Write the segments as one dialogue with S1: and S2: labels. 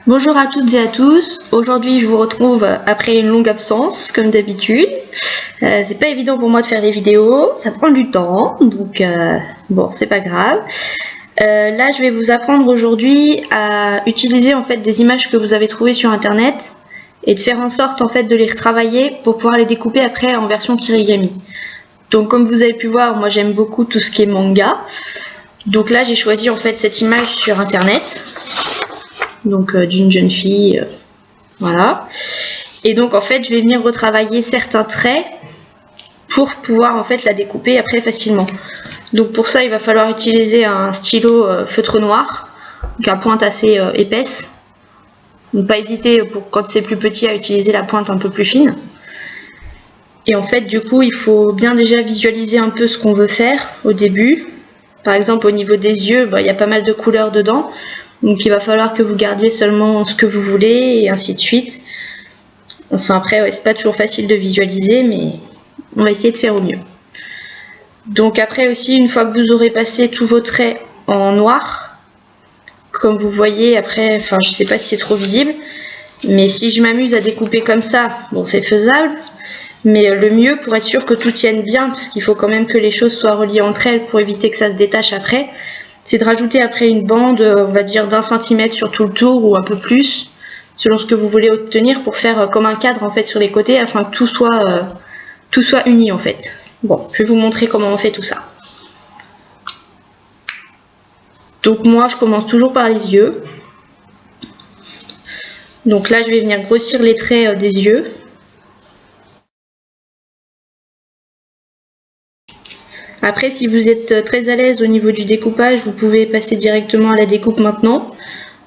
S1: Bonjour à toutes et à tous, aujourd'hui je vous retrouve après une longue absence comme d'habitude. C'est pas évident pour moi de faire les vidéos, ça prend du temps, donc bon c'est pas grave. Là je vais vous apprendre aujourd'hui à utiliser en fait des images que vous avez trouvées sur internet et de faire en sorte en fait de les retravailler pour pouvoir les découper après en version Kirigami. Donc comme vous avez pu voir, moi j'aime beaucoup tout ce qui est manga. Donc là j'ai choisi en fait cette image sur internet. Donc d'une jeune fille, voilà. Et donc en fait je vais venir retravailler certains traits pour pouvoir en fait la découper après facilement. Donc pour ça il va falloir utiliser un stylo feutre noir, donc à pointe assez épaisse. Ne pas hésiter pour quand c'est plus petit à utiliser la pointe un peu plus fine. Et en fait du coup il faut bien déjà visualiser un peu ce qu'on veut faire au début. Par exemple au niveau des yeux, il y a pas mal de couleurs dedans. Donc il va falloir que vous gardiez seulement ce que vous voulez et ainsi de suite. Enfin après ouais, c'est pas toujours facile de visualiser mais on va essayer de faire au mieux. Donc après aussi une fois que vous aurez passé tous vos traits en noir, comme vous voyez après, enfin je sais pas si c'est trop visible, mais si je m'amuse à découper comme ça, bon c'est faisable, mais le mieux pour être sûr que tout tienne bien, parce qu'il faut quand même que les choses soient reliées entre elles pour éviter que ça se détache après, c'est de rajouter après une bande, on va dire d'1 centimètre sur tout le tour ou un peu plus, selon ce que vous voulez obtenir pour faire comme un cadre en fait sur les côtés afin que tout soit uni en fait. Bon, je vais vous montrer comment on fait tout ça. Donc moi je commence toujours par les yeux. Donc là je vais venir grossir les traits des yeux. Après, si vous êtes très à l'aise au niveau du découpage, vous pouvez passer directement à la découpe maintenant.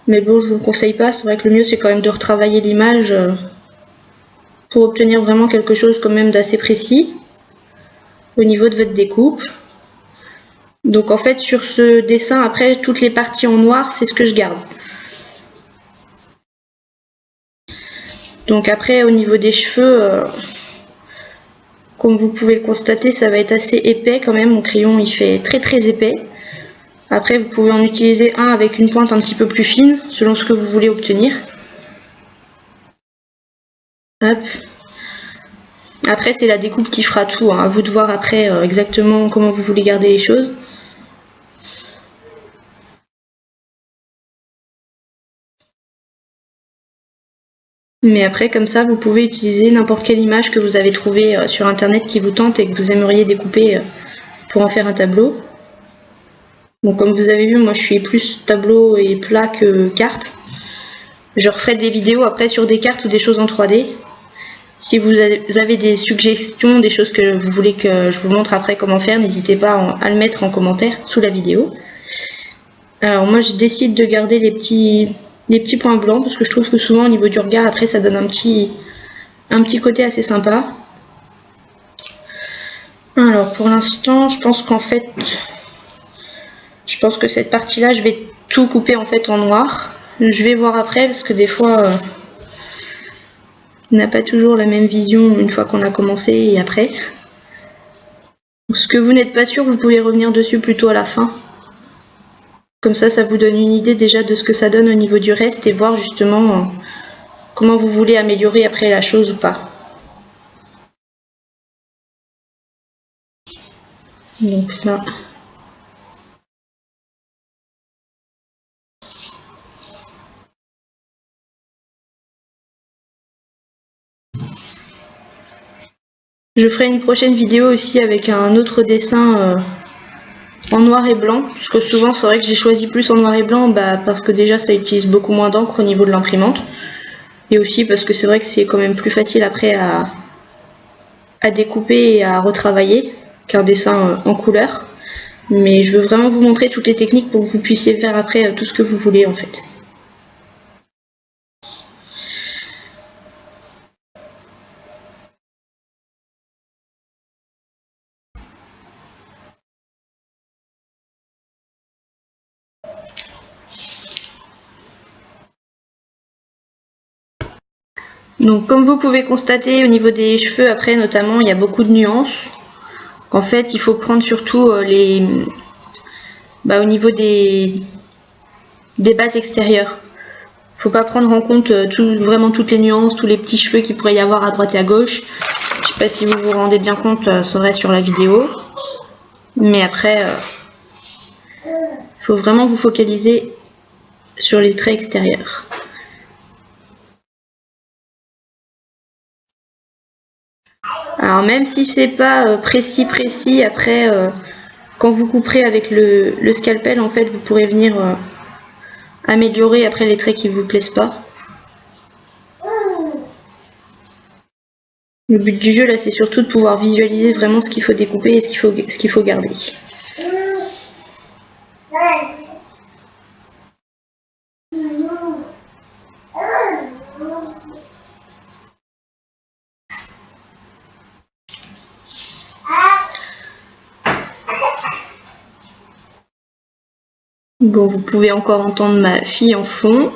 S1: Mais bon, je vous le conseille pas, c'est vrai que le mieux c'est quand même de retravailler l'image pour obtenir vraiment quelque chose quand même d'assez précis au niveau de votre découpe. Donc en fait sur ce dessin, après toutes les parties en noir, c'est ce que je garde. Donc après au niveau des cheveux, comme vous pouvez le constater, ça va être assez épais quand même, mon crayon il fait très épais. Après vous pouvez en utiliser un avec une pointe un petit peu plus fine, selon ce que vous voulez obtenir. Hop. Après c'est la découpe qui fera tout, hein. À vous de voir après exactement comment vous voulez garder les choses. Mais après comme ça vous pouvez utiliser n'importe quelle image que vous avez trouvée sur internet qui vous tente et que vous aimeriez découper pour en faire un tableau. Donc comme vous avez vu, moi je suis plus tableau et plat que carte. Je referai des vidéos après sur des cartes ou des choses en 3D. Si vous avez des suggestions, des choses que vous voulez que je vous montre après comment faire, n'hésitez pas à le mettre en commentaire sous la vidéo. Alors moi je décide de garder les petits points blancs parce que je trouve que souvent au niveau du regard après ça donne un petit côté assez sympa. Alors pour l'instant je pense que cette partie là je vais tout couper en fait en noir. Je vais voir après parce que des fois on n'a pas toujours la même vision une fois qu'on a commencé et après. Donc, ce que vous n'êtes pas sûr, vous pouvez revenir dessus plutôt à la fin. Comme ça vous donne une idée déjà de ce que ça donne au niveau du reste et voir justement comment vous voulez améliorer après la chose ou pas. Donc là. Je ferai une prochaine vidéo aussi avec un autre dessin en noir et blanc, parce que souvent c'est vrai que j'ai choisi plus en noir et blanc parce que déjà ça utilise beaucoup moins d'encre au niveau de l'imprimante, et aussi parce que c'est vrai que c'est quand même plus facile après à découper et à retravailler qu'un dessin en couleur. Mais je veux vraiment vous montrer toutes les techniques pour que vous puissiez faire après tout ce que vous voulez en fait. Donc comme vous pouvez constater au niveau des cheveux après notamment il y a beaucoup de nuances. En fait il faut prendre surtout au niveau des bases extérieures. Faut pas prendre en compte vraiment toutes les nuances, tous les petits cheveux qu'il pourrait y avoir à droite et à gauche. Je sais pas si vous vous rendez bien compte, ça reste sur la vidéo. Mais après, faut vraiment vous focaliser sur les traits extérieurs. Alors même si c'est pas précis, après quand vous couperez avec le scalpel, en fait, vous pourrez venir améliorer après les traits qui vous plaisent pas. Le but du jeu là, c'est surtout de pouvoir visualiser vraiment ce qu'il faut découper et ce qu'il faut garder. Bon, vous pouvez encore entendre ma fille en fond.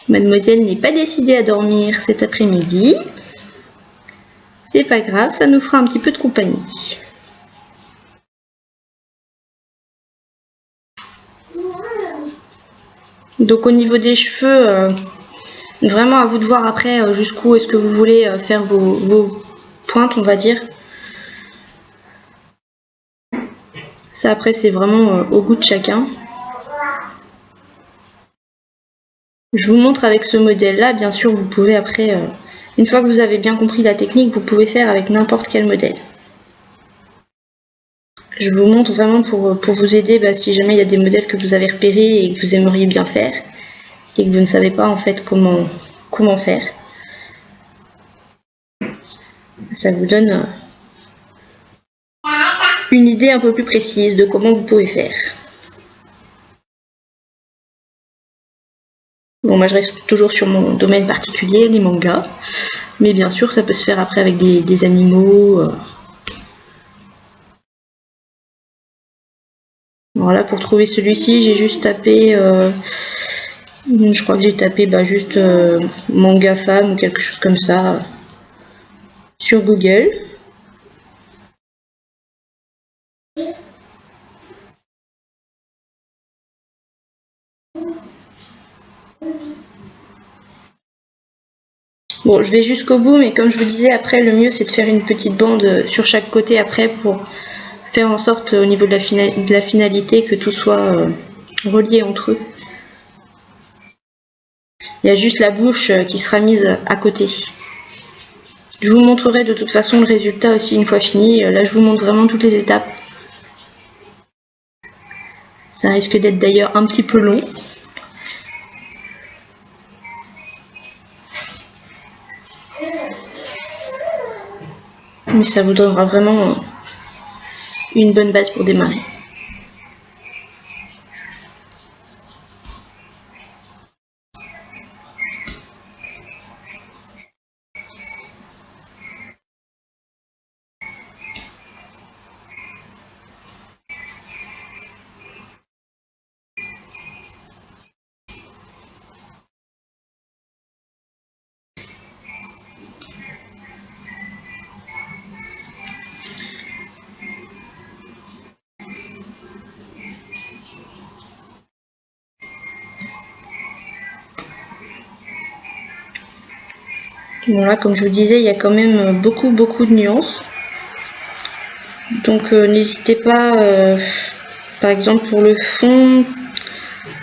S1: Mademoiselle n'est pas décidée à dormir cet après-midi. C'est pas grave, ça nous fera un petit peu de compagnie. Donc au niveau des cheveux, vraiment à vous de voir après jusqu'où est-ce que vous voulez faire vos pointes, on va dire. Ça après c'est vraiment au goût de chacun. Je vous montre avec ce modèle là, bien sûr vous pouvez après, une fois que vous avez bien compris la technique, vous pouvez faire avec n'importe quel modèle. Je vous montre vraiment pour vous aider si jamais il y a des modèles que vous avez repérés et que vous aimeriez bien faire et que vous ne savez pas en fait comment faire. Ça vous donne une idée un peu plus précise de comment vous pouvez faire. Bon, moi je reste toujours sur mon domaine particulier, les mangas, mais bien sûr ça peut se faire après avec des animaux. Voilà, pour trouver celui-ci, j'ai juste tapé, je crois que j'ai tapé juste manga femme ou quelque chose comme ça sur Google. Bon, je vais jusqu'au bout, mais comme je vous disais, après, le mieux c'est de faire une petite bande sur chaque côté après pour faire en sorte au niveau de la finalité que tout soit relié entre eux. Il y a juste la bouche qui sera mise à côté. Je vous montrerai de toute façon le résultat aussi une fois fini. Là, je vous montre vraiment toutes les étapes. Ça risque d'être d'ailleurs un petit peu long. Mais ça vous donnera vraiment une bonne base pour démarrer. Voilà, comme je vous disais, il y a quand même beaucoup de nuances. Donc n'hésitez pas, par exemple pour le fond,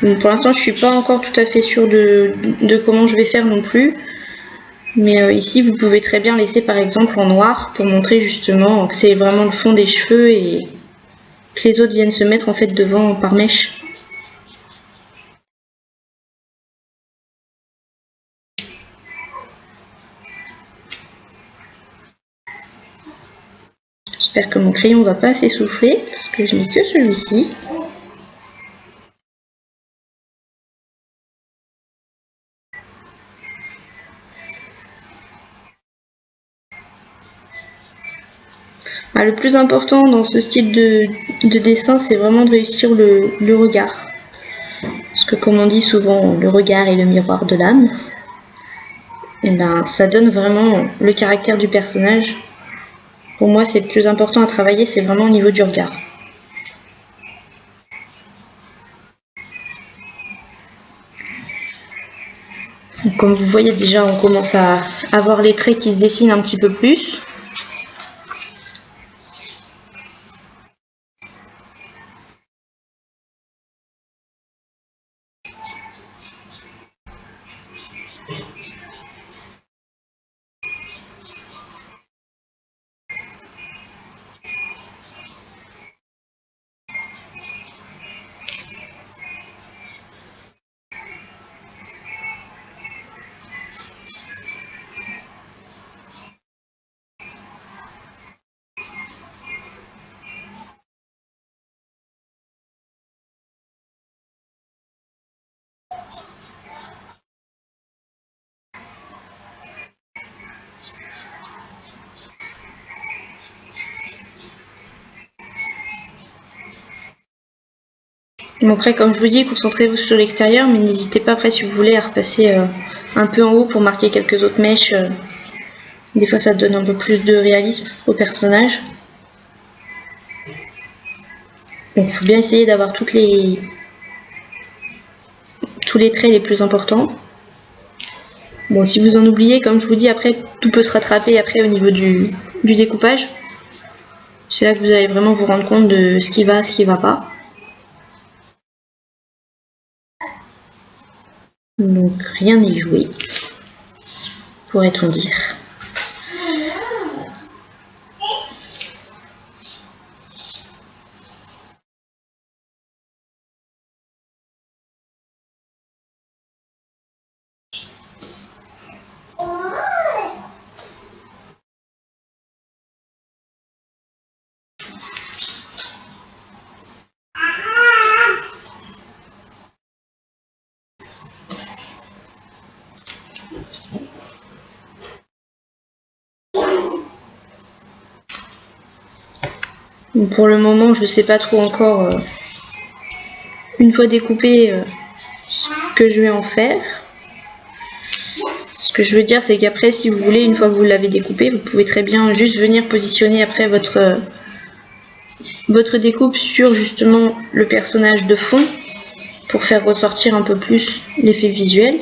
S1: pour l'instant je suis pas encore tout à fait sûre de comment je vais faire non plus. Mais ici vous pouvez très bien laisser par exemple en noir pour montrer justement que c'est vraiment le fond des cheveux et que les autres viennent se mettre en fait devant par mèche. J'espère que mon crayon va pas s'essouffler parce que je n'ai que celui-ci. Le plus important dans ce style de dessin, c'est vraiment de réussir le regard. Parce que comme on dit souvent, le regard est le miroir de l'âme. Et ben, ça donne vraiment le caractère du personnage. Pour moi, c'est le plus important à travailler, c'est vraiment au niveau du regard. Donc, comme vous voyez déjà, on commence à avoir les traits qui se dessinent un petit peu plus. Bon, après, comme je vous dis, concentrez-vous sur l'extérieur, mais n'hésitez pas après, si vous voulez, à repasser un peu en haut pour marquer quelques autres mèches. Des fois, ça donne un peu plus de réalisme au personnage. Donc, il faut bien essayer d'avoir tous les traits les plus importants. Bon, si vous en oubliez, comme je vous dis, après, tout peut se rattraper après au niveau du découpage. C'est là que vous allez vraiment vous rendre compte de ce qui va, ce qui va pas. Donc, rien n'est joué, pourrait-on dire. Pour le moment, je ne sais pas trop encore, une fois découpé, ce que je vais en faire. Ce que je veux dire, c'est qu'après, si vous voulez, une fois que vous l'avez découpé, vous pouvez très bien juste venir positionner après votre découpe sur justement le personnage de fond pour faire ressortir un peu plus l'effet visuel.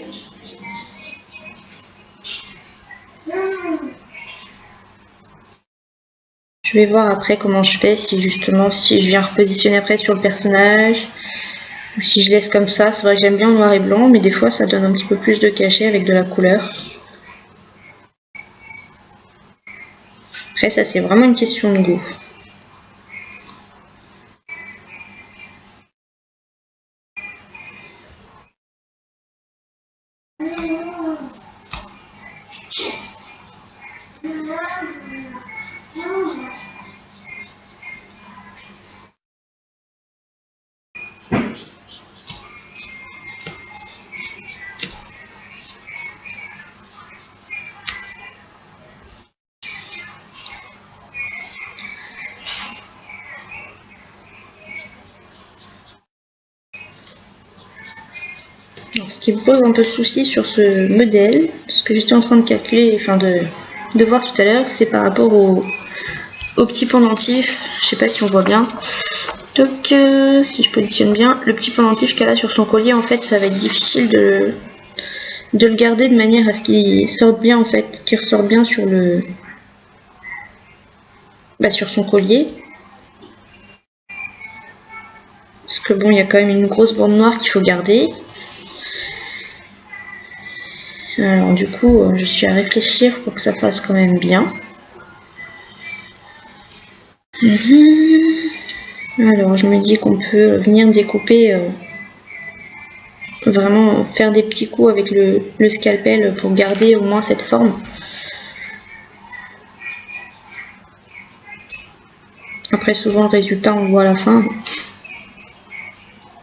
S1: Je vais voir après comment je fais, si justement si je viens repositionner après sur le personnage ou si je laisse comme ça. C'est vrai que j'aime bien en noir et blanc, mais des fois ça donne un petit peu plus de cachet avec de la couleur. Après ça, c'est vraiment une question de goût. Alors, ce qui me pose un peu de souci sur ce modèle, ce que j'étais en train de calculer, enfin de voir tout à l'heure, c'est par rapport au petit pendentif. Je sais pas si on voit bien. Donc, si je positionne bien, le petit pendentif qu'elle a sur son collier, en fait, ça va être difficile de le garder de manière à ce qu'il sorte bien, en fait, qu'il ressorte bien sur sur son collier. Parce que bon, il y a quand même une grosse bande noire qu'il faut garder. Alors du coup, je suis à réfléchir pour que ça fasse quand même bien. Alors je me dis qu'on peut venir découper, vraiment faire des petits coups avec le scalpel pour garder au moins cette forme. Après souvent le résultat on le voit à la fin.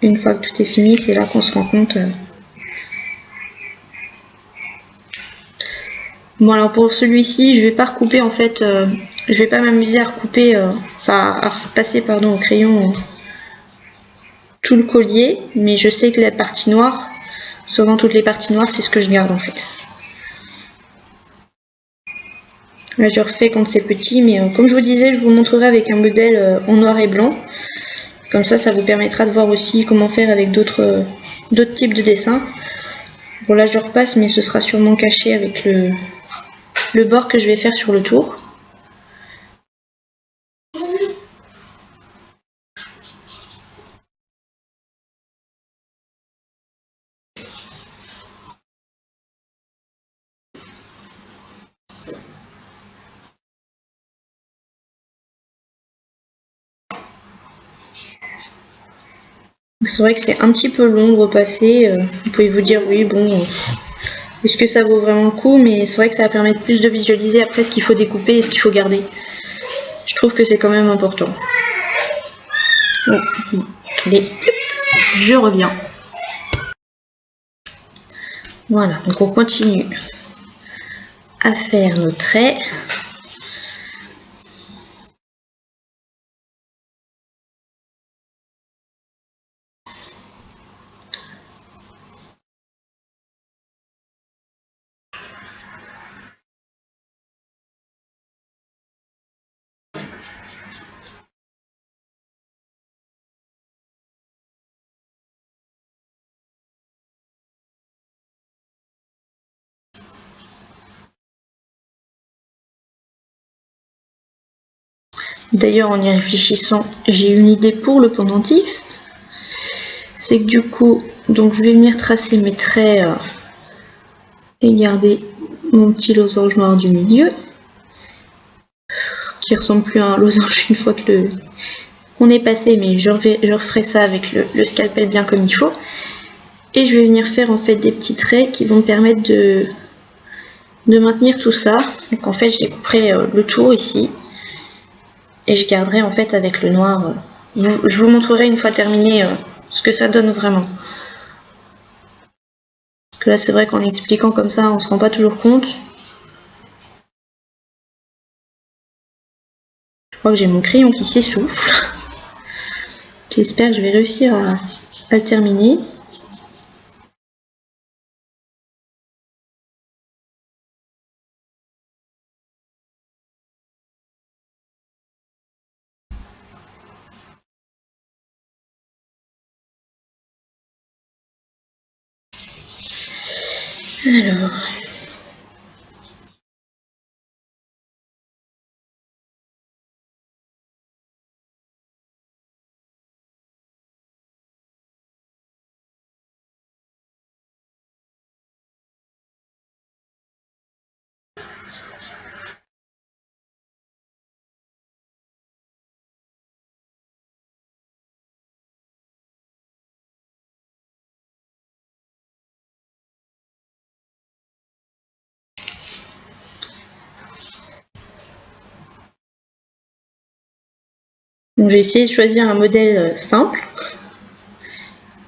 S1: Une fois que tout est fini, c'est là qu'on se rend compte. Bon, alors pour celui-ci, je vais pas recouper en fait, je vais pas m'amuser à recouper, à repasser au crayon tout le collier, mais je sais que la partie noire, souvent toutes les parties noires, c'est ce que je garde en fait. Là je refais quand c'est petit, mais comme je vous disais, je vous montrerai avec un modèle en noir et blanc. Comme ça, ça vous permettra de voir aussi comment faire avec d'autres types de dessins. Bon là je repasse, mais ce sera sûrement caché avec le bord que je vais faire sur le tour. C'est vrai que c'est un petit peu long de repasser. Vous pouvez vous dire oui bon, est-ce que ça vaut vraiment le coup? Mais c'est vrai que ça va permettre plus de visualiser après ce qu'il faut découper et ce qu'il faut garder. Je trouve que c'est quand même important. Bon, allez, je reviens. Voilà, donc on continue à faire nos traits. D'ailleurs, en y réfléchissant, j'ai une idée pour le pendentif. C'est que du coup, donc je vais venir tracer mes traits et garder mon petit losange noir du milieu, qui ressemble plus à un losange une fois que on est passé, mais je referai ça avec le scalpel bien comme il faut. Et je vais venir faire en fait des petits traits qui vont me permettre de maintenir tout ça. Donc en fait, je découperai le tour ici. Et je garderai en fait avec le noir. Je vous montrerai une fois terminé ce que ça donne vraiment. Parce que là c'est vrai qu'en expliquant comme ça on se rend pas toujours compte. Je crois que j'ai mon crayon qui s'essouffle. J'espère que je vais réussir à le terminer. Alors. Donc j'ai essayé de choisir un modèle simple,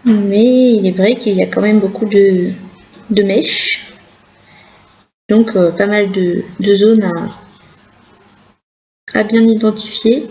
S1: mais il est vrai qu'il y a quand même beaucoup de mèches, donc pas mal de zones à bien identifier.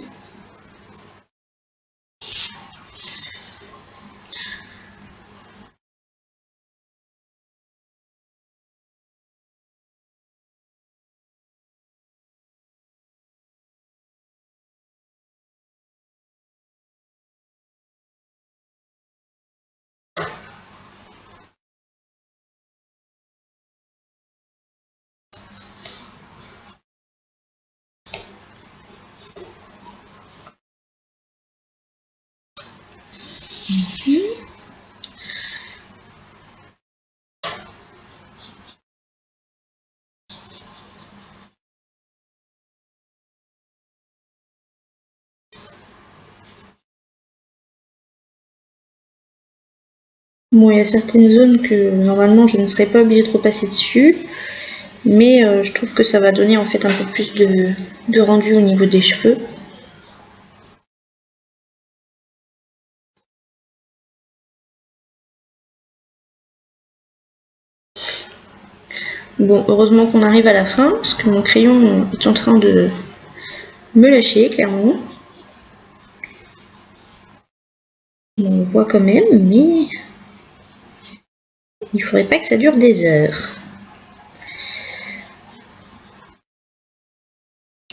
S1: Bon, il y a certaines zones que normalement je ne serais pas obligée de repasser dessus, mais je trouve que ça va donner en fait un peu plus de rendu au niveau des cheveux. Bon, heureusement qu'on arrive à la fin, parce que mon crayon est en train de me lâcher, clairement. Bon, on voit quand même, mais il faudrait pas que ça dure des heures.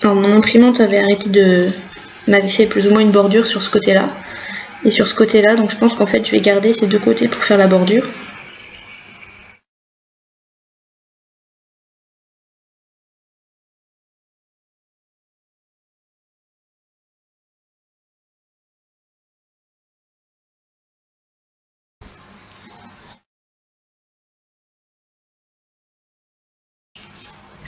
S1: Alors mon imprimante avait m'avait fait plus ou moins une bordure sur ce côté-là et sur ce côté-là, donc je pense qu'en fait je vais garder ces deux côtés pour faire la bordure.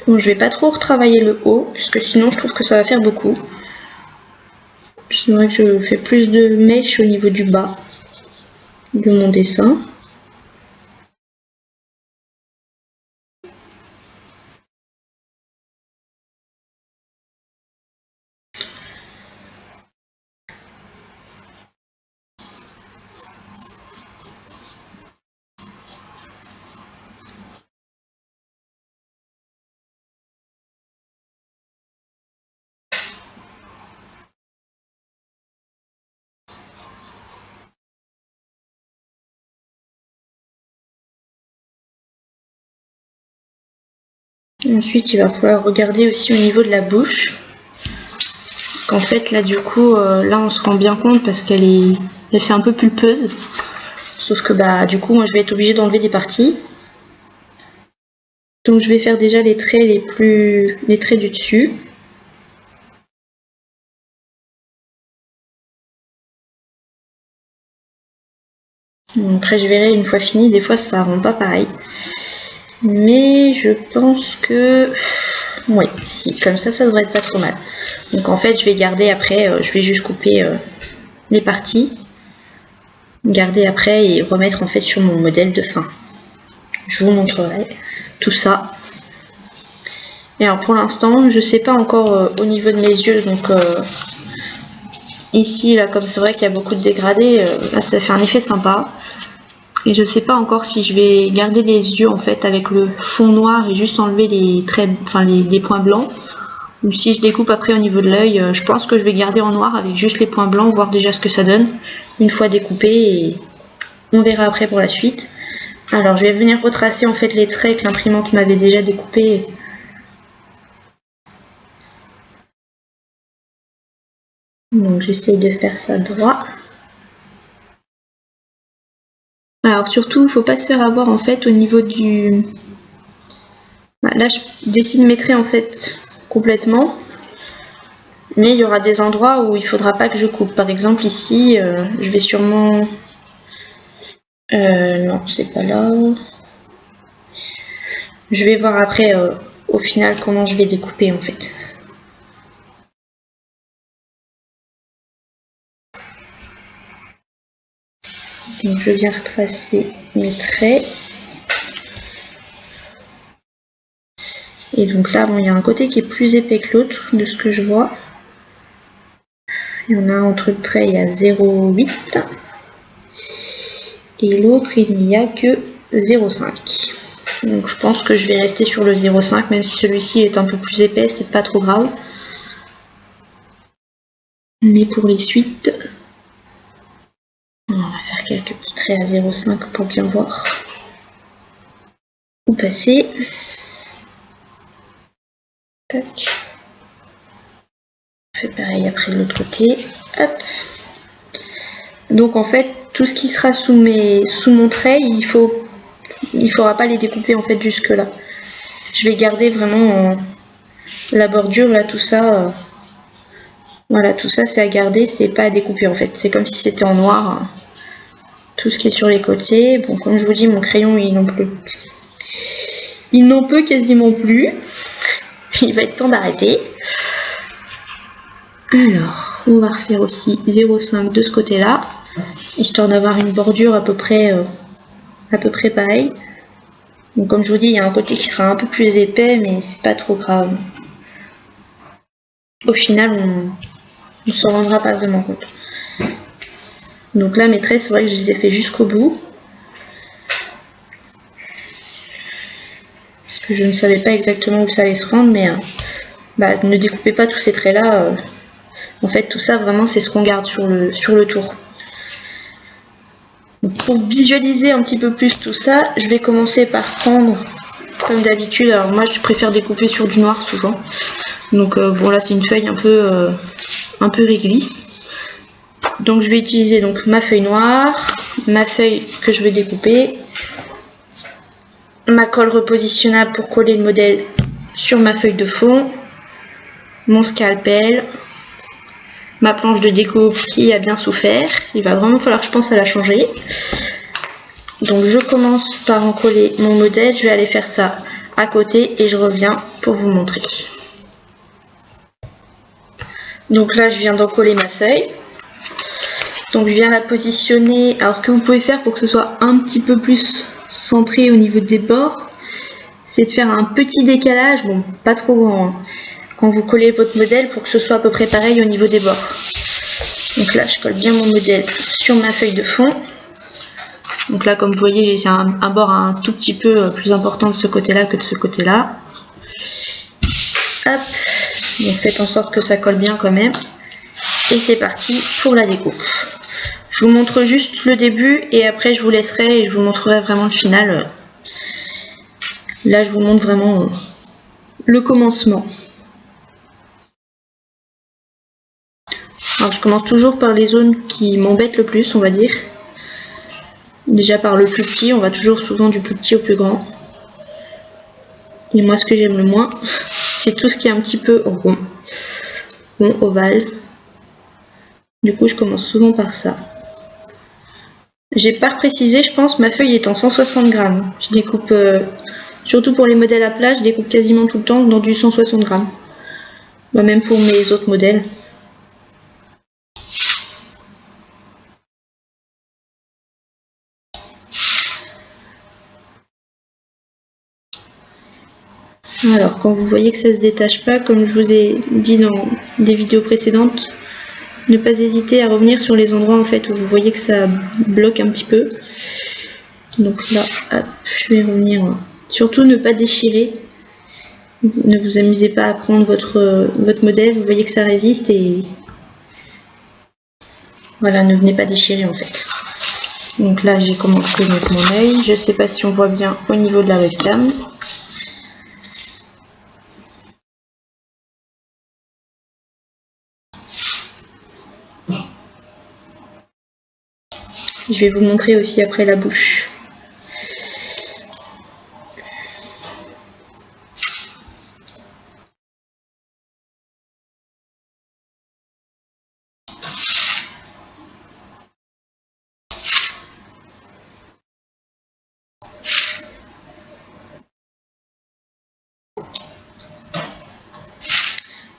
S1: Bon, je vais pas trop retravailler le haut, puisque sinon je trouve que ça va faire beaucoup. C'est vrai que je fais plus de mèches au niveau du bas de mon dessin. Ensuite, il va falloir regarder aussi au niveau de la bouche. Parce qu'en fait, là, du coup, là, on se rend bien compte parce elle fait un peu pulpeuse. Sauf que, bah, du coup, moi, je vais être obligée d'enlever des parties. Donc, je vais faire déjà les traits les traits du dessus. Après, je verrai une fois fini, des fois, ça rend pas pareil. Mais je pense que... Oui, si, comme ça devrait être pas trop mal. Donc en fait, je vais garder après, je vais juste couper les parties, garder après et remettre en fait sur mon modèle de fin. Je vous montrerai tout ça. Et alors pour l'instant, je sais pas encore au niveau de mes yeux, donc ici, là, comme c'est vrai qu'il y a beaucoup de dégradés, là ça fait un effet sympa. Et je sais pas encore si je vais garder les yeux en fait avec le fond noir et juste enlever les traits, enfin les points blancs. Ou si je découpe après au niveau de l'œil, je pense que je vais garder en noir avec juste les points blancs, voir déjà ce que ça donne une fois découpé et on verra après pour la suite. Alors je vais venir retracer en fait les traits que l'imprimante m'avait déjà découpés. Donc j'essaye de faire ça droit. Alors surtout, il ne faut pas se faire avoir en fait au niveau du... Là je dessine mes traits en fait complètement. Mais il y aura des endroits où il ne faudra pas que je coupe. Par exemple ici, je vais sûrement... non, c'est pas là. Je vais voir après au final comment je vais découper en fait. Donc je viens retracer mes traits. Et donc là, bon, il y a un côté qui est plus épais que l'autre, de ce que je vois. Il y en a un entre le trait, il y a 0,8. Et l'autre, il n'y a que 0,5. Donc je pense que je vais rester sur le 0,5, même si celui-ci est un peu plus épais, c'est pas trop grave. Mais pour les suites, on va faire quelques petits traits à 0,5 pour bien voir où passer. Tac. On fait pareil après de l'autre côté. Hop. Donc en fait, tout ce qui sera sous mon trait, il faudra pas les découper en fait jusque là. Je vais garder vraiment la bordure là, tout ça. Voilà, tout ça c'est à garder, c'est pas à découper en fait. C'est comme si c'était en noir. Tout ce qui est sur les côtés. Bon, comme je vous dis, mon crayon il n'en peut quasiment plus. Il va être temps d'arrêter. Alors, on va refaire aussi 0,5 de ce côté-là, histoire d'avoir une bordure à peu près pareille. Donc comme je vous dis, il y a un côté qui sera un peu plus épais, mais c'est pas trop grave. Au final, on s'en rendra pas vraiment compte. Donc là, mes traits, c'est vrai que je les ai fait jusqu'au bout. Parce que je ne savais pas exactement où ça allait se rendre, mais ne découpez pas tous ces traits-là. En fait, tout ça, vraiment, c'est ce qu'on garde sur le tour. Donc, pour visualiser un petit peu plus tout ça, je vais commencer par prendre, comme d'habitude, alors moi, je préfère découper sur du noir souvent. Donc, bon, là, c'est une feuille un peu réglisse. Donc, je vais utiliser donc ma feuille noire, ma feuille que je vais découper, ma colle repositionnable pour coller le modèle sur ma feuille de fond, mon scalpel, ma planche de découpe qui a bien souffert. Il va vraiment falloir, je pense, à la changer. Donc je commence par en coller mon modèle. Je vais aller faire ça à côté et je reviens pour vous montrer. Donc là je viens d'encoller ma feuille. Donc je viens la positionner. Alors ce que vous pouvez faire pour que ce soit un petit peu plus centré au niveau des bords, c'est de faire un petit décalage, bon pas trop grand, hein, quand vous collez votre modèle pour que ce soit à peu près pareil au niveau des bords. Donc là je colle bien mon modèle sur ma feuille de fond. Donc là comme vous voyez j'ai un bord un tout petit peu plus important de ce côté là que de ce côté là. Hop, donc faites en sorte que ça colle bien quand même. Et c'est parti pour la découpe. Je vous montre juste le début et après je vous laisserai et je vous montrerai vraiment le final. Là je vous montre vraiment le commencement. Alors je commence toujours par les zones qui m'embêtent le plus, on va dire. Déjà par le plus petit, on va toujours souvent du plus petit au plus grand. Et moi ce que j'aime le moins, c'est tout ce qui est un petit peu rond, ovale. Du coup je commence souvent par ça. J'ai pas précisé, je pense, ma feuille est en 160 grammes. Je découpe, surtout pour les modèles à plat, je découpe quasiment tout le temps dans du 160 grammes. Bah, même pour mes autres modèles. Alors, quand vous voyez que ça se détache pas, comme je vous ai dit dans des vidéos précédentes, ne pas hésiter à revenir sur les endroits en fait où vous voyez que ça bloque un petit peu. Donc là, hop, je vais revenir. Surtout ne pas déchirer. Ne vous amusez pas à prendre votre modèle, vous voyez que ça résiste et voilà, ne venez pas déchirer en fait. Donc là, j'ai commencé à mettre mon œil. Je sais pas si on voit bien au niveau de la webcam. Je vais vous montrer aussi après la bouche.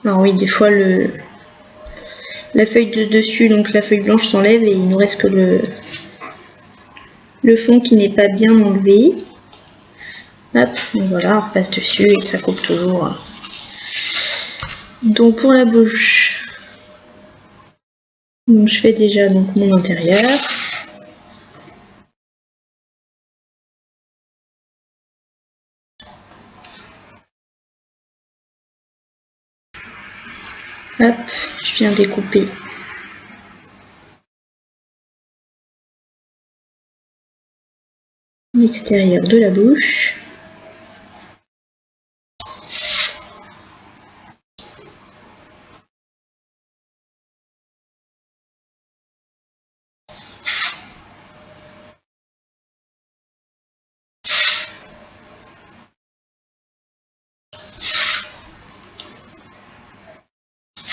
S1: Alors oui, des fois la feuille de dessus, donc la feuille blanche s'enlève et il nous reste que le fond qui n'est pas bien enlevé. Hop, donc voilà, on repasse dessus et ça coupe toujours. Donc pour la bouche, donc je fais déjà donc mon intérieur. Hop, je viens découper l'extérieur de la bouche.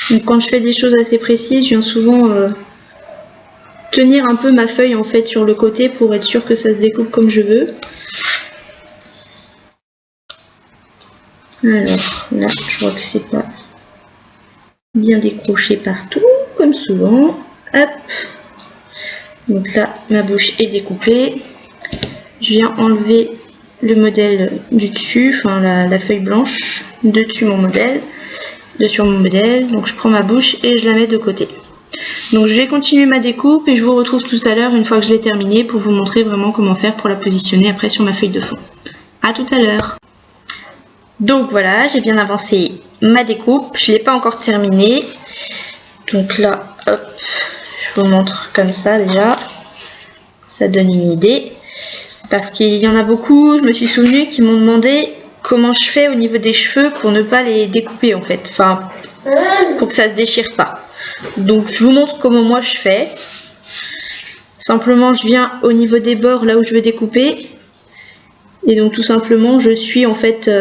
S1: Donc quand je fais des choses assez précises, je viens souvent tenir un peu ma feuille en fait sur le côté pour être sûr que ça se découpe comme je veux. Alors là, je vois que c'est pas bien décroché partout, comme souvent. Hop. Donc là, ma bouche est découpée. Je viens enlever le modèle du dessus, enfin la feuille blanche de dessus mon modèle. Donc je prends ma bouche et je la mets de côté. Donc je vais continuer ma découpe et je vous retrouve tout à l'heure une fois que je l'ai terminée pour vous montrer vraiment comment faire pour la positionner après sur ma feuille de fond. A tout à l'heure. Donc voilà, j'ai bien avancé ma découpe, je ne l'ai pas encore terminée. Donc là, hop, je vous montre comme ça déjà. Ça donne une idée. Parce qu'il y en a beaucoup, je me suis souvenu, qui m'ont demandé comment je fais au niveau des cheveux pour ne pas les découper en fait. Enfin, pour que ça se déchire pas. Donc je vous montre comment moi je fais. Simplement je viens au niveau des bords là où je veux découper. Et donc tout simplement je suis en fait...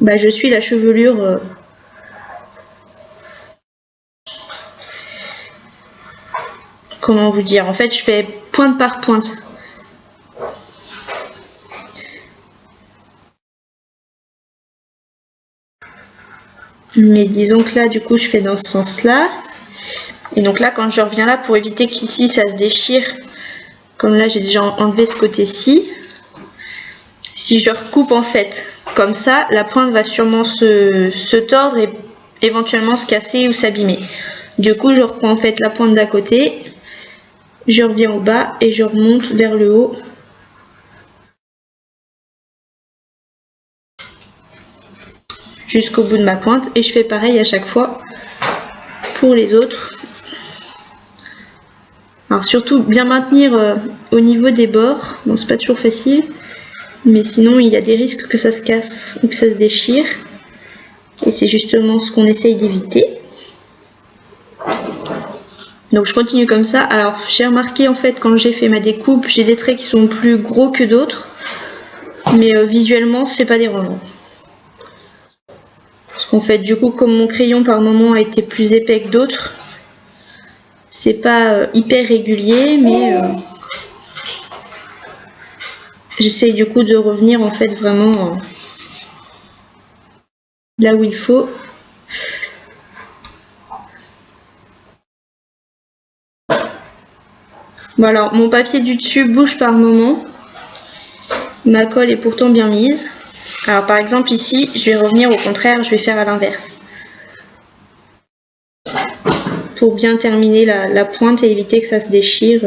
S1: je suis la chevelure... comment vous dire? En fait je fais pointe par pointe. Mais disons que là du coup je fais dans ce sens là. Et donc là quand je reviens là, pour éviter qu'ici ça se déchire, comme là j'ai déjà enlevé ce côté-ci, si je recoupe en fait comme ça, la pointe va sûrement se tordre et éventuellement se casser ou s'abîmer. Du coup je reprends en fait la pointe d'à côté, je reviens au bas et je remonte vers le haut. Jusqu'au bout de ma pointe, et je fais pareil à chaque fois pour les autres. Alors surtout bien maintenir au niveau des bords, bon c'est pas toujours facile, mais sinon il y a des risques que ça se casse ou que ça se déchire, et c'est justement ce qu'on essaye d'éviter. Donc je continue comme ça. Alors j'ai remarqué en fait quand j'ai fait ma découpe, j'ai des traits qui sont plus gros que d'autres, mais visuellement c'est pas dérangeant. En fait, du coup, comme mon crayon par moment a été plus épais que d'autres, c'est pas hyper régulier, mais j'essaye du coup de revenir en fait vraiment là où il faut. Bon alors, mon papier du dessus bouge par moment. Ma colle est pourtant bien mise. Alors par exemple ici, je vais revenir au contraire, je vais faire à l'inverse. Pour bien terminer la pointe et éviter que ça se déchire.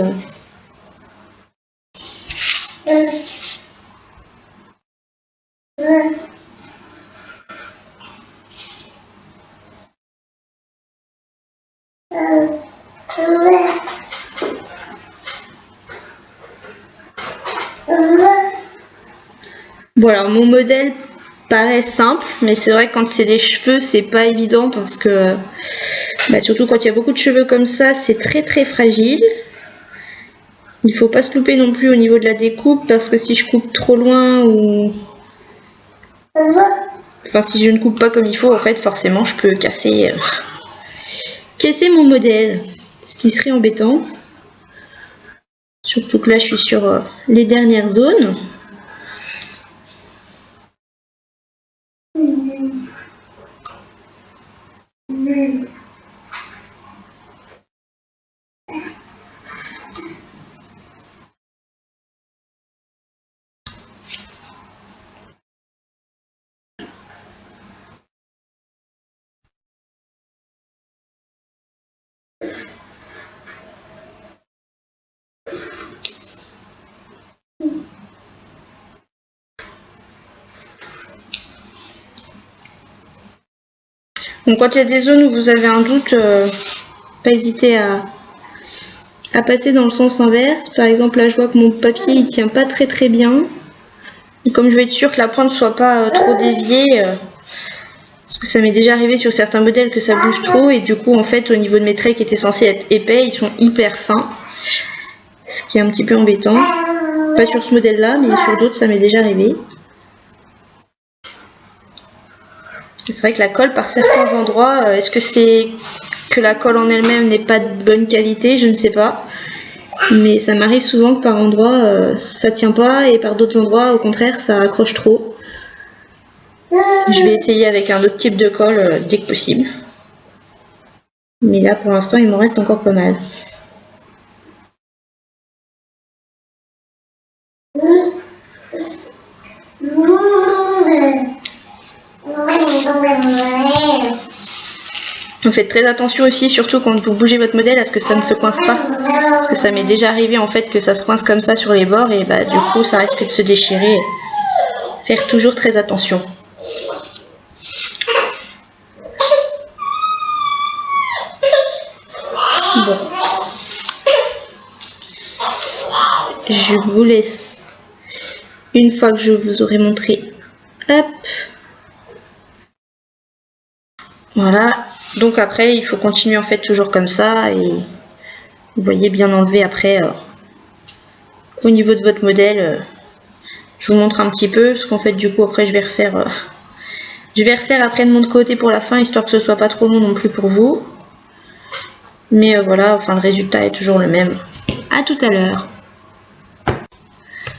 S1: Bon alors mon modèle paraît simple, mais c'est vrai que quand c'est des cheveux c'est pas évident parce que surtout quand il y a beaucoup de cheveux comme ça, c'est très fragile. Il faut pas se louper non plus au niveau de la découpe parce que si je coupe trop loin ou enfin si je ne coupe pas comme il faut, en fait forcément je peux casser mon modèle, ce qui serait embêtant. Surtout que là je suis sur les dernières zones. Donc quand il y a des zones où vous avez un doute, pas hésiter à passer dans le sens inverse. Par exemple là je vois que mon papier il tient pas très bien. Et comme je veux être sûre que la pointe ne soit pas trop déviée, parce que ça m'est déjà arrivé sur certains modèles que ça bouge trop, et du coup en fait au niveau de mes traits qui étaient censés être épais, ils sont hyper fins. Ce qui est un petit peu embêtant. Pas sur ce modèle là, mais sur d'autres ça m'est déjà arrivé. C'est vrai que la colle par certains endroits, est-ce que c'est que la colle en elle-même n'est pas de bonne qualité, je ne sais pas. Mais ça m'arrive souvent que par endroits ça tient pas et par d'autres endroits au contraire ça accroche trop. Je vais essayer avec un autre type de colle dès que possible. Mais là pour l'instant il m'en reste encore pas mal. Faites très attention aussi, surtout quand vous bougez votre modèle, à ce que ça ne se coince pas. Parce que ça m'est déjà arrivé en fait que ça se coince comme ça sur les bords et du coup ça risque de se déchirer. Faire toujours très attention. Bon. Je vous laisse une fois que je vous aurai montré. Hop. Voilà. Donc après il faut continuer en fait toujours comme ça et vous voyez bien enlever après au niveau de votre modèle. Je vous montre un petit peu parce qu'en fait du coup après je vais refaire après de mon côté pour la fin histoire que ce soit pas trop long non plus pour vous. Mais voilà, enfin le résultat est toujours le même. À tout à l'heure.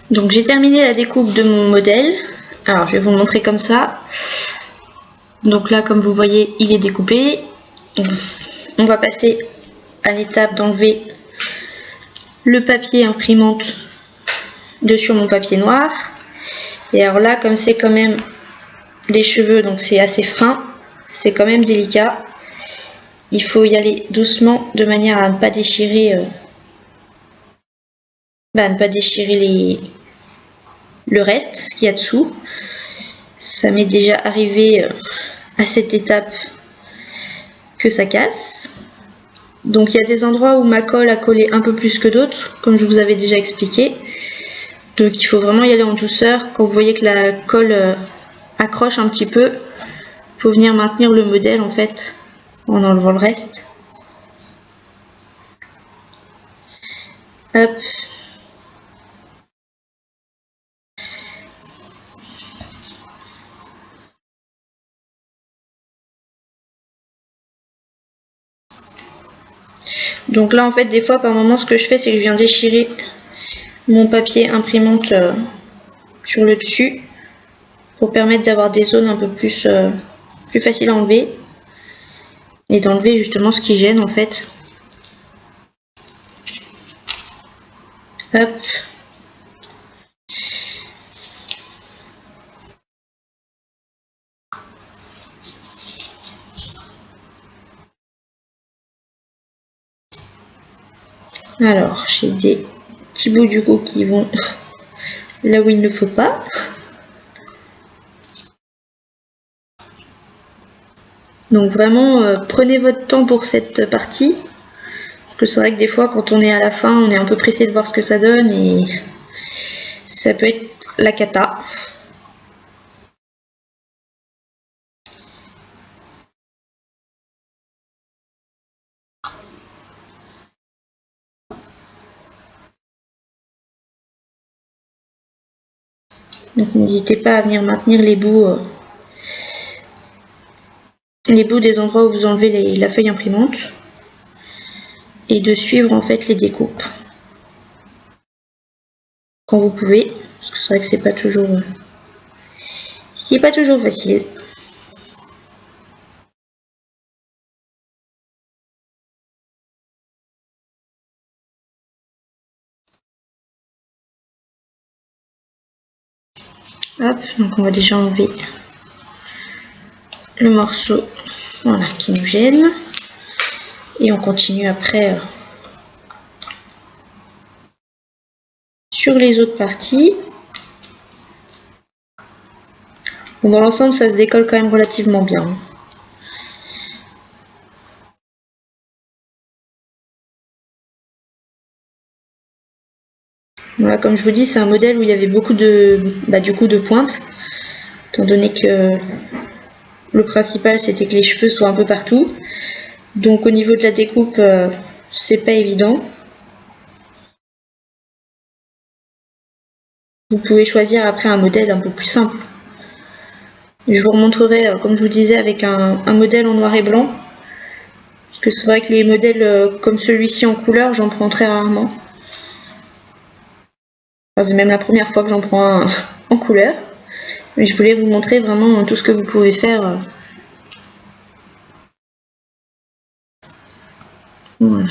S1: Donc j'ai terminé la découpe de mon modèle. Alors je vais vous le montrer comme ça. Donc là, comme vous voyez, il est découpé. On va passer à l'étape d'enlever le papier imprimante de sur mon papier noir. Et alors là, comme c'est quand même des cheveux, donc c'est assez fin, c'est quand même délicat. Il faut y aller doucement de manière à ne pas déchirer, le reste, ce qu'il y a dessous. Ça m'est déjà arrivé à cette étape que ça casse. Donc il y a des endroits où ma colle a collé un peu plus que d'autres, comme je vous avais déjà expliqué. Donc il faut vraiment y aller en douceur. Quand vous voyez que la colle accroche un petit peu, il faut venir maintenir le modèle en fait en enlevant le reste. Hop. Donc là en fait des fois par moment ce que je fais c'est que je viens déchirer mon papier imprimante sur le dessus pour permettre d'avoir des zones un peu plus faciles à enlever et d'enlever justement ce qui gêne en fait. Hop. Alors j'ai des petits bouts du coup qui vont là où il ne faut pas. Donc vraiment prenez votre temps pour cette partie. Parce que c'est vrai que des fois quand on est à la fin on est un peu pressé de voir ce que ça donne et ça peut être la cata. Donc n'hésitez pas à venir maintenir les bouts des endroits où vous enlevez la feuille imprimante et de suivre en fait les découpes quand vous pouvez, parce que c'est vrai que c'est pas toujours facile. Hop, donc on va déjà enlever le morceau voilà, qui nous gêne et on continue après sur les autres parties. Bon, dans l'ensemble ça se décolle quand même relativement bien. Voilà, comme je vous dis, c'est un modèle où il y avait beaucoup de pointes, étant donné que le principal c'était que les cheveux soient un peu partout. Donc au niveau de la découpe, c'est pas évident. Vous pouvez choisir après un modèle un peu plus simple. Je vous remontrerai, comme je vous disais, avec un modèle en noir et blanc. Parce que c'est vrai que les modèles comme celui-ci en couleur, j'en prends très rarement. Enfin, c'est même la première fois que j'en prends un en couleur. Mais je voulais vous montrer vraiment tout ce que vous pouvez faire. Voilà.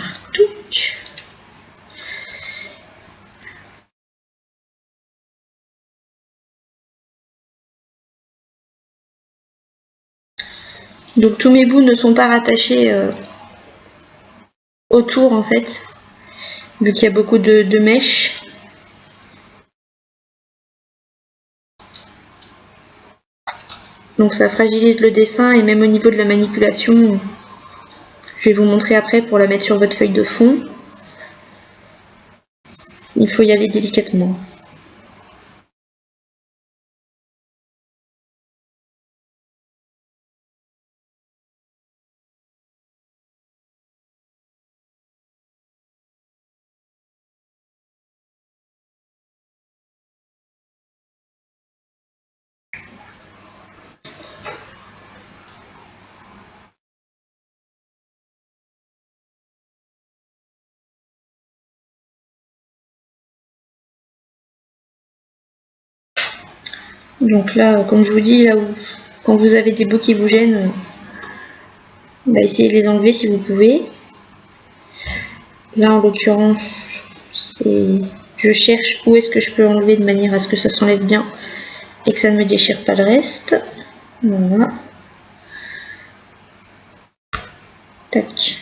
S1: Donc tous mes bouts ne sont pas rattachés autour en fait, vu qu'il y a beaucoup de mèches. Donc ça fragilise le dessin et même au niveau de la manipulation, je vais vous montrer après pour la mettre sur votre feuille de fond. Il faut y aller délicatement. Donc là, comme je vous dis, là où quand vous avez des bouts qui vous gênent, essayez de les enlever si vous pouvez. Là en l'occurrence, je cherche où est-ce que je peux enlever de manière à ce que ça s'enlève bien et que ça ne me déchire pas le reste. Voilà. Tac.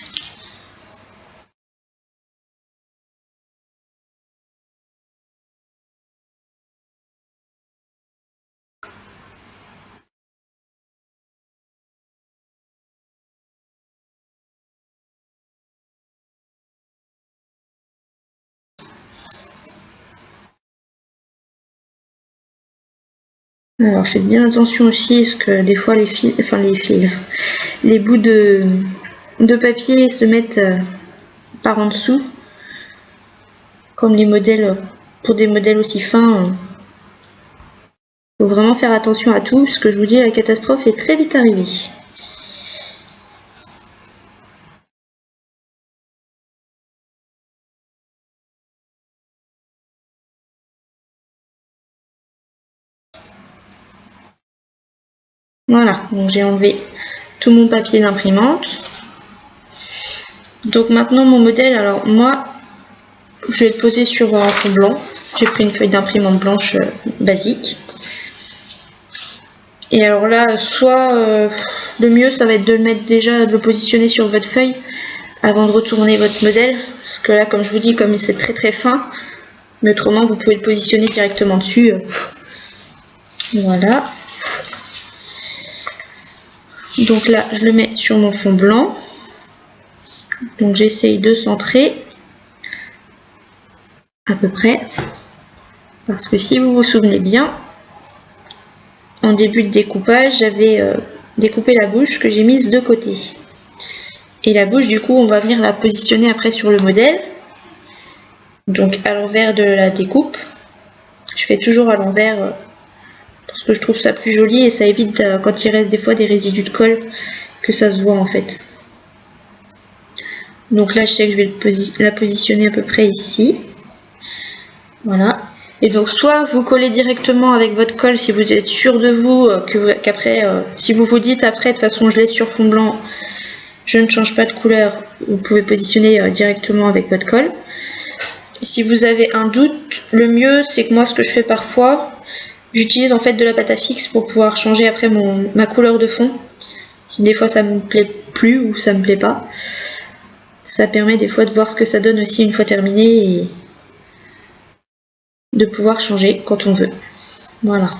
S1: Alors faites bien attention aussi parce que des fois les bouts de papier se mettent par en dessous, comme les modèles, pour des modèles aussi fins. Faut vraiment faire attention à tout, parce que je vous dis, la catastrophe est très vite arrivée. Voilà, donc j'ai enlevé tout mon papier d'imprimante. Donc maintenant mon modèle, alors moi, je vais le poser sur un fond blanc. J'ai pris une feuille d'imprimante blanche basique. Et alors là, soit le mieux, ça va être de le mettre déjà, de le positionner sur votre feuille avant de retourner votre modèle. Parce que là, comme je vous dis, comme c'est très très fin, mais autrement, vous pouvez le positionner directement dessus. Voilà. Donc là, je le mets sur mon fond blanc. Donc j'essaye de centrer à peu près. Parce que si vous vous souvenez bien, en début de découpage, j'avais découpé la bouche que j'ai mise de côté. Et la bouche, du coup, on va venir la positionner après sur le modèle. Donc à l'envers de la découpe. Je fais toujours à l'envers parce que je trouve ça plus joli et ça évite quand il reste des fois des résidus de colle que ça se voit en fait. Donc là, je sais que je vais la positionner à peu près ici. Voilà. Et donc soit vous collez directement avec votre colle si vous êtes sûr de vous, qu'après, si vous vous dites après de toute façon je laisse sur fond blanc, je ne change pas de couleur, vous pouvez positionner directement avec votre colle. Si vous avez un doute, le mieux c'est que moi ce que je fais parfois, j'utilise en fait de la pâte à fixe pour pouvoir changer après ma couleur de fond. Si des fois ça me plaît plus ou ça me plaît pas, ça permet des fois de voir ce que ça donne aussi une fois terminé et de pouvoir changer quand on veut. Voilà.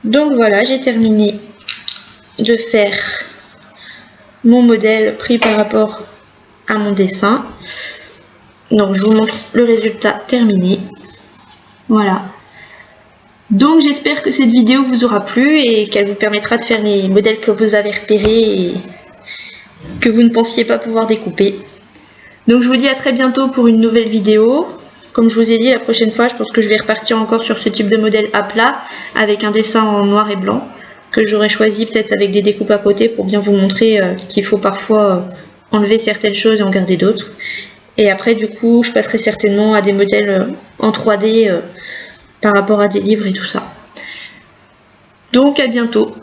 S1: Donc voilà, j'ai terminé de faire mon modèle pris par rapport à mon dessin. Donc je vous montre le résultat terminé. Voilà. Donc j'espère que cette vidéo vous aura plu et qu'elle vous permettra de faire les modèles que vous avez repérés et que vous ne pensiez pas pouvoir découper. Donc je vous dis à très bientôt pour une nouvelle vidéo. Comme je vous ai dit, la prochaine fois, je pense que je vais repartir encore sur ce type de modèle à plat avec un dessin en noir et blanc que j'aurais choisi peut-être avec des découpes à côté pour bien vous montrer qu'il faut parfois enlever certaines choses et en garder d'autres. Et après du coup, je passerai certainement à des modèles en 3D par rapport à des livres et tout ça. Donc à bientôt.